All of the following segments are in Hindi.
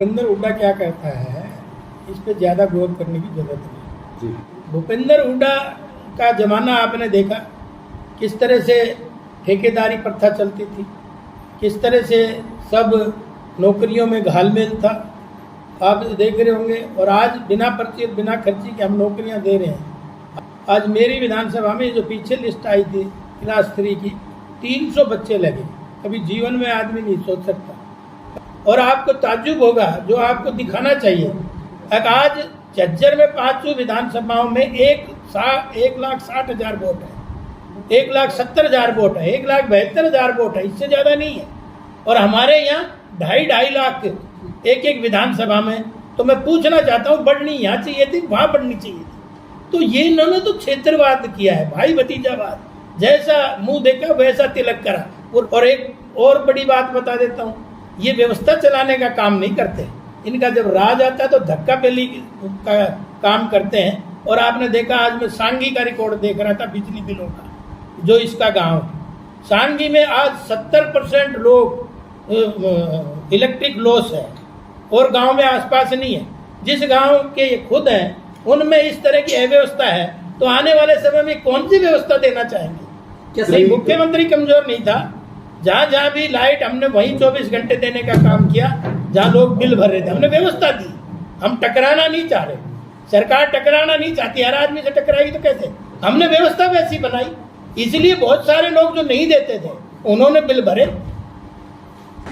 भूपेंद्र हुड्डा क्या कहता है, इस पे ज़्यादा गौर करने की जरूरत नहीं जी। भूपेंद्र हुड्डा का ज़माना आपने देखा, किस तरह से ठेकेदारी प्रथा चलती थी, किस तरह से सब नौकरियों में घालमेल था, आप देख रहे होंगे। और आज बिना पर्ची बिना खर्ची के हम नौकरियां दे रहे हैं। आज मेरी विधानसभा में जो पीछे लिस्ट आई थी क्लास 3 की, 300 बच्चे लगे। कभी जीवन में आदमी नहीं सोच सकता। और आपको ताज्जुब होगा, जो आपको दिखाना चाहिए, आज झज्जर में 5 विधानसभाओं में 1,60,000 वोट है, 1,70,000 वोट है, 1,72,000 वोट है, इससे ज़्यादा नहीं है। और हमारे यहाँ 2.5 लाख एक विधानसभा में। तो मैं पूछना चाहता हूँ, बढ़नी यहाँ चाहिए थी, वहाँ बढ़नी चाहिए थी। तो ये इन्होंने तो क्षेत्रवाद किया है, भाई भतीजावाद, जैसा मुंह देखा वैसा तिलक करा। और एक और बड़ी बात बता देता हूँ, ये व्यवस्था चलाने का काम नहीं करते। इनका जब राज आता है तो धक्का पेली का काम करते हैं। और आपने देखा, आज मैं सांगी का रिकॉर्ड देख रहा था बिजली बिलों का, जो इसका गांव सांगी में आज 70% लोग इलेक्ट्रिक लॉस है, और गांव में आसपास नहीं है। जिस गांव के ये खुद हैं उनमें इस तरह की अव्यवस्था है, तो आने वाले समय में कौन सी व्यवस्था देना चाहेंगे? क्या सही मुख्यमंत्री कमजोर नहीं था? जहाँ जहाँ भी लाइट, हमने वहीं 24 घंटे देने का काम किया। जहाँ लोग बिल भर रहे थे, हमने व्यवस्था दी। हम टकराना नहीं चाह रहे, सरकार टकराना नहीं चाहती, हर आदमी से टकराएगी तो कैसे? हमने व्यवस्था वैसी बनाई, इसलिए बहुत सारे लोग जो नहीं देते थे उन्होंने बिल भरे।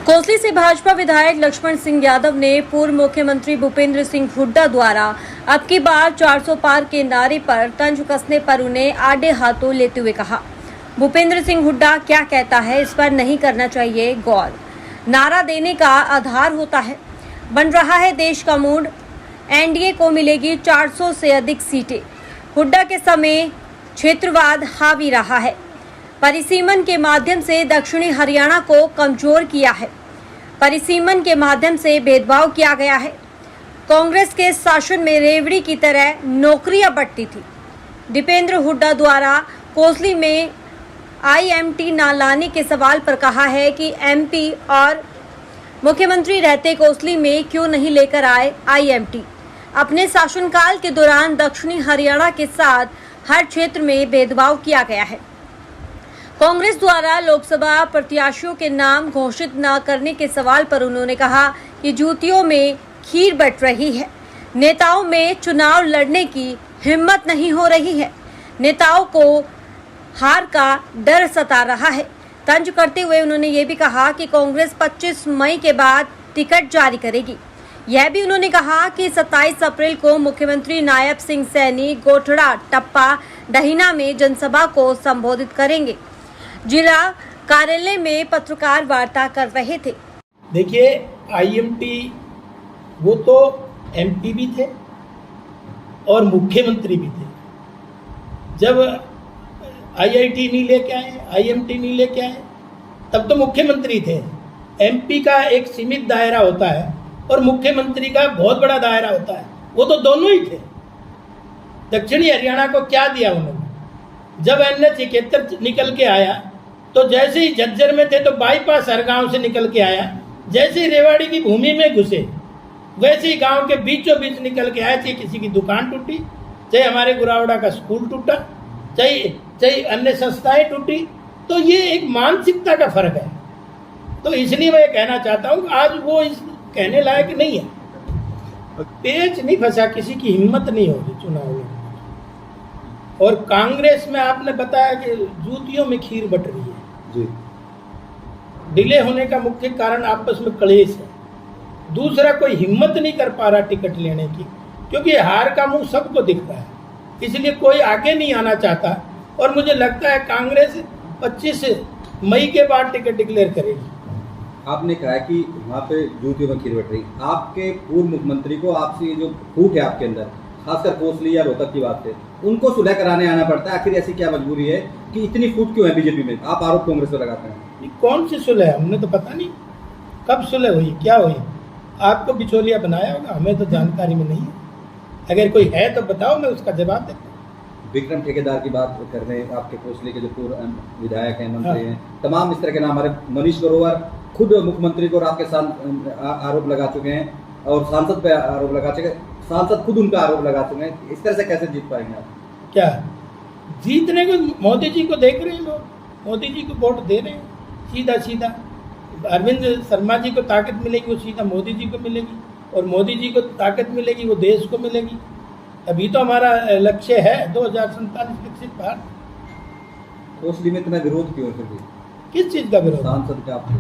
कोसली से भाजपा विधायक लक्ष्मण सिंह यादव ने पूर्व मुख्यमंत्री भूपेंद्र सिंह हुड्डा द्वारा अब की बार 400 पार के नारे पर तंज कसने पर उन्हें आड़े हाथों लेते हुए कहा, भूपेंद्र सिंह हुड्डा क्या कहता है इस पर नहीं करना चाहिए गौर। नारा देने का आधार होता है, बन रहा है देश का मूड। एनडीए को मिलेगी 400 से अधिक सीटें। हुड्डा के समय क्षेत्रवाद हावी रहा है, परिसीमन के माध्यम से दक्षिणी हरियाणा को कमजोर किया है, परिसीमन के माध्यम से भेदभाव किया गया है। कांग्रेस के शासन में रेवड़ी की तरह नौकरियां बढ़ती थी। दीपेंद्र हुड्डा द्वारा कोसली में आईएमटी न लाने के सवाल पर कहा है कि एमपी और मुख्यमंत्री रहते कोसली में क्यों नहीं लेकर आए आईएमटी। अपने शासनकाल के दौरान दक्षिणी हरियाणा के साथ हर क्षेत्र में भेदभाव किया गया है। कांग्रेस द्वारा लोकसभा प्रत्याशियों के नाम घोषित न करने के सवाल पर उन्होंने कहा कि जूतियों में खीर बट रही है, नेताओं में चुनाव लड़ने की हिम्मत नहीं हो रही है, नेताओं को हार का डर सता रहा है। तंज करते हुए उन्होंने ये भी कहा कि कांग्रेस 25 मई के बाद टिकट जारी करेगी। यह भी उन्होंने कहा कि 27 अप्रैल को मुख्यमंत्री नायब सिंह सैनी गोठड़ा टप्पा डहीना में जनसभा को संबोधित करेंगे। जिला कार्यालय में पत्रकार वार्ता कर रहे थे। देखिए, आईएमटी वो तो एमपी भी थे और मुख्यमंत्री भी थे। जब आईआईटी नहीं लेके आए, आईएमटी नहीं लेके आए, तब तो मुख्यमंत्री थे। एमपी का एक सीमित दायरा होता है और मुख्यमंत्री का बहुत बड़ा दायरा होता है, वो तो दोनों ही थे। दक्षिणी हरियाणा को क्या दिया उन्होंने? जब NH-71 निकल के आया तो जैसे ही झज्जर में थे तो बाईपास हर गांव से निकल के आया, जैसे ही रेवाड़ी की भूमि में घुसे वैसे ही गांव के बीचों बीच निकल के आया। चाहे किसी की दुकान टूटी, चाहे हमारे गुरावड़ा का स्कूल टूटा, चाहे अन्य संस्थाएं टूटी। तो ये एक मानसिकता का फर्क है। तो इसलिए मैं कहना चाहता हूँ, आज वो इस कहने लायक नहीं है। पेच नहीं फंसा, किसी की हिम्मत नहीं होगी चुनाव में। और कांग्रेस में आपने बताया कि जूतियों में खीर बट रही है जी। डिले होने का मुख्य कारण आपस में क्लेश है। दूसरा, कोई हिम्मत नहीं कर पा रहा टिकट लेने की, क्योंकि हार का मुंह सबको दिख रहा है, इसलिए कोई आगे नहीं आना चाहता। और मुझे लगता है कांग्रेस 25 मई के बाद टिकट डिक्लेयर करेगी। आपने कहा कि वहाँ पे जूतियों में खीर बट रही, आपके पूर्व मुख्यमंत्री को आपसे ये जो फूट है आपके अंदर, खासकर कोसली या रोहतक की बात है, उनको सुलह कराने आना पड़ता है। आखिर ऐसी क्या मजबूरी है कि इतनी फूट क्यों है बीजेपी में? आप आरोप कांग्रेस पर लगाते हैं। कौन सी सुलह? हमने तो पता नहीं कब सुलह हुई, क्या हुई। आपको बिचौलिया बनाया होगा, हमें तो जानकारी में नहीं है। अगर कोई है तो बताओ, मैं उसका जवाब देता हूँ। विक्रम ठेकेदार की बात कर रहे हैं, आपके कोसली के जो पूर्व विधायक हैं, मंत्री हैं, तमाम इस तरह के नाम। हमारे मनीष ग्रोवर खुद मुख्यमंत्री को आपके साथ आरोप लगा चुके हैं और सांसद पे आरोप लगा चुके, सांसद खुद उनका आरोप लगा चुके हैं, इस तरह से कैसे जीत पाएंगे आप? क्या जीतने को मोदी जी को देख रहे हैं लोग, मोदी जी को वोट दे रहे हैं सीधा सीधा। अरविंद शर्मा जी को ताकत मिलेगी वो सीधा मोदी जी को मिलेगी, और मोदी जी को ताकत मिलेगी वो देश को मिलेगी। अभी तो हमारा लक्ष्य है 2047 विकसित भारत। कोसली में इतना विरोध क्यों है फिर भी? किस चीज़ का विरोध? सांसद का आपको